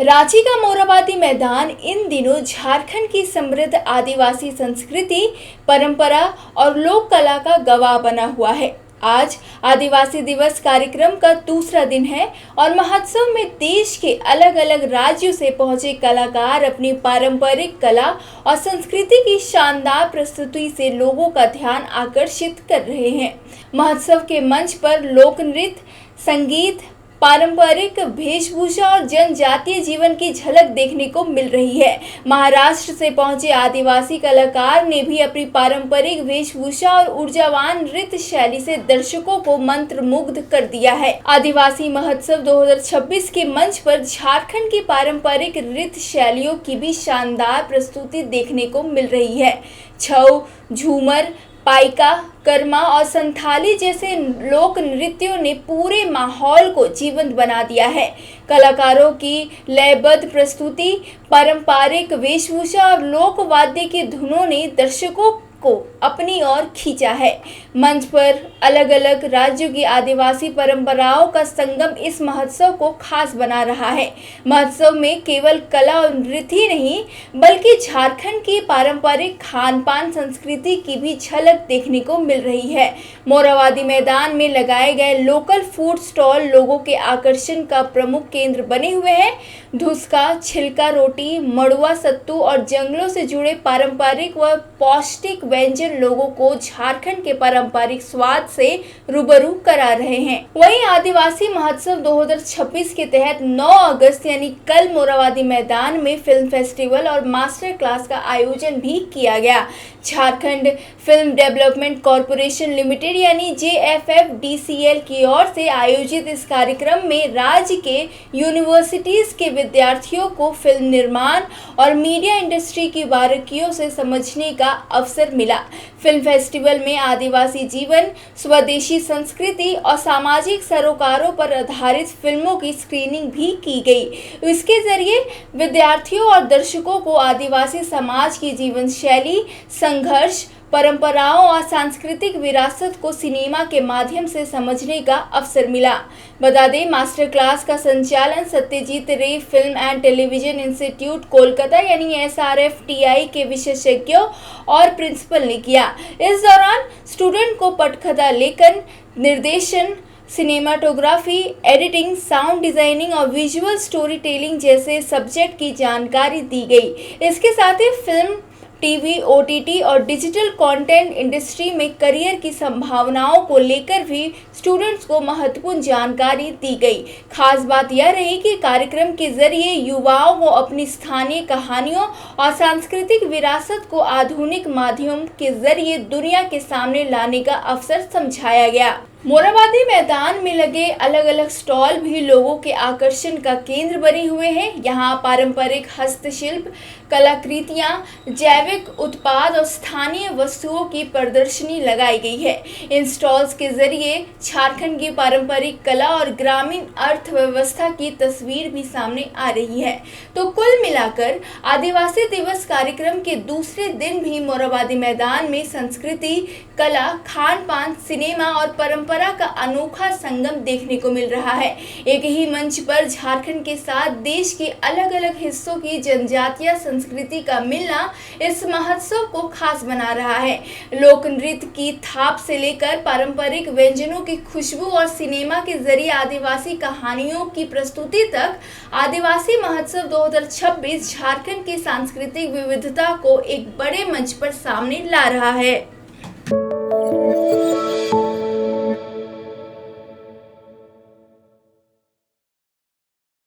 रांची का मोरहाबादी मैदान इन दिनों झारखंड की समृद्ध आदिवासी संस्कृति, परंपरा और लोक कला का गवाह बना हुआ है। आज आदिवासी दिवस कार्यक्रम का दूसरा दिन है और महोत्सव में देश के अलग अलग राज्यों से पहुंचे कलाकार अपनी पारंपरिक कला और संस्कृति की शानदार प्रस्तुति से लोगों का ध्यान आकर्षित कर रहे हैं। महोत्सव के मंच पर लोक नृत्य, संगीत, पारंपरिक वेशभूषा और जनजातीय जीवन की झलक देखने को मिल रही है। महाराष्ट्र से पहुंचे आदिवासी कलाकार ने भी अपनी पारंपरिक वेशभूषा और ऊर्जावान नृत्य शैली से दर्शकों को मंत्रमुग्ध कर दिया है। आदिवासी महोत्सव 2026 के मंच पर झारखंड की पारंपरिक नृत्य शैलियों की भी शानदार प्रस्तुति देखने को मिल रही है। छऊ, झूमर, पाइका, कर्मा और संथाली जैसे लोक नृत्यों ने पूरे माहौल को जीवंत बना दिया है। कलाकारों की लयबद्ध प्रस्तुति, पारंपरिक वेशभूषा और लोक वाद्य की धुनों ने दर्शकों को अपनी ओर खींचा है। मंच पर अलग अलग राज्यों की आदिवासी परंपराओं का संगम इस महोत्सव को खास बना रहा है। महोत्सव में केवल कला और नृत्य ही नहीं बल्कि झारखंड की पारंपरिक खान पान संस्कृति की भी झलक देखने को मिल रही है। मोरहाबादी मैदान में लगाए गए लोकल फूड स्टॉल लोगों के आकर्षण का प्रमुख केंद्र बने हुए हैं। धुसका, छिलका रोटी, मड़ुआ सत्तू और जंगलों से जुड़े पारंपरिक व पौष्टिक व्यंजन लोगों को झारखंड के पारंपरिक स्वाद से रूबरू करा रहे हैं। वहीं आदिवासी महोत्सव 2026 के तहत 9 अगस्त यानी कल मोरहाबादी मैदान में फिल्म फेस्टिवल और मास्टर क्लास का आयोजन भी किया गया। Jharkhand film development corporation limited यानी JFFDCL की ओर से आयोजित इस कार्यक्रम में राज्य के यूनिवर्सिटीज के विद्यार्थियों को फिल्म निर्माण और मीडिया इंडस्ट्री की बारीकियों से समझने का अवसर मिला। फिल्म फेस्टिवल में आदिवासी जीवन, स्वदेशी संस्कृति और सामाजिक सरोकारों पर आधारित फिल्मों की स्क्रीनिंग भी की गई। इसके जरिए विद्यार्थियों और दर्शकों को आदिवासी समाज की जीवन शैली, संघर्ष, परंपराओं और सांस्कृतिक विरासत को सिनेमा के माध्यम से समझने का अवसर मिला। बता दें, मास्टर क्लास का संचालन सत्यजीत रे film and television institute Kolkata यानी SRFTI के विशेषज्ञों और प्रिंसिपल ने किया। इस दौरान स्टूडेंट को पटकथा लेखन, निर्देशन, सिनेमाटोग्राफी, एडिटिंग, साउंड डिजाइनिंग और विजुअल स्टोरी टेलिंग जैसे सब्जेक्ट की जानकारी दी गई। इसके साथ ही फिल्म, टीवी, OTT और डिजिटल कंटेंट इंडस्ट्री में करियर की संभावनाओं को लेकर भी स्टूडेंट्स को महत्वपूर्ण जानकारी दी गई। खास बात यह रही कि कार्यक्रम के जरिए युवाओं को अपनी स्थानीय कहानियों और सांस्कृतिक विरासत को आधुनिक माध्यम के जरिए दुनिया के सामने लाने का अवसर समझाया गया। मोरहाबादी मैदान में लगे अलग अलग स्टॉल भी लोगों के आकर्षण का केंद्र बने हुए हैं। यहाँ पारंपरिक हस्तशिल्प, कलाकृतियाँ, जैविक उत्पाद और स्थानीय वस्तुओं की प्रदर्शनी लगाई गई है। इन स्टॉल्स के जरिए झारखंड की पारंपरिक कला और ग्रामीण अर्थव्यवस्था की तस्वीर भी सामने आ रही है। तो कुल मिलाकर आदिवासी दिवस कार्यक्रम के दूसरे दिन भी मोरहाबादी मैदान में संस्कृति, कला, खान पान, सिनेमा और परंपरा का अनोखा संगम देखने को मिल रहा है। एक ही मंच पर झारखंड के साथ देश के अलग अलग हिस्सों की जनजातीय संस्कृति का मिलना इस महोत्सव को खास बना रहा है। लोक नृत्य की थाप से लेकर पारंपरिक व्यंजनों की खुशबू और सिनेमा के जरिए आदिवासी कहानियों की प्रस्तुति तक, आदिवासी महोत्सव 2026 झारखंड की सांस्कृतिक विविधता को एक बड़े मंच पर सामने ला रहा है।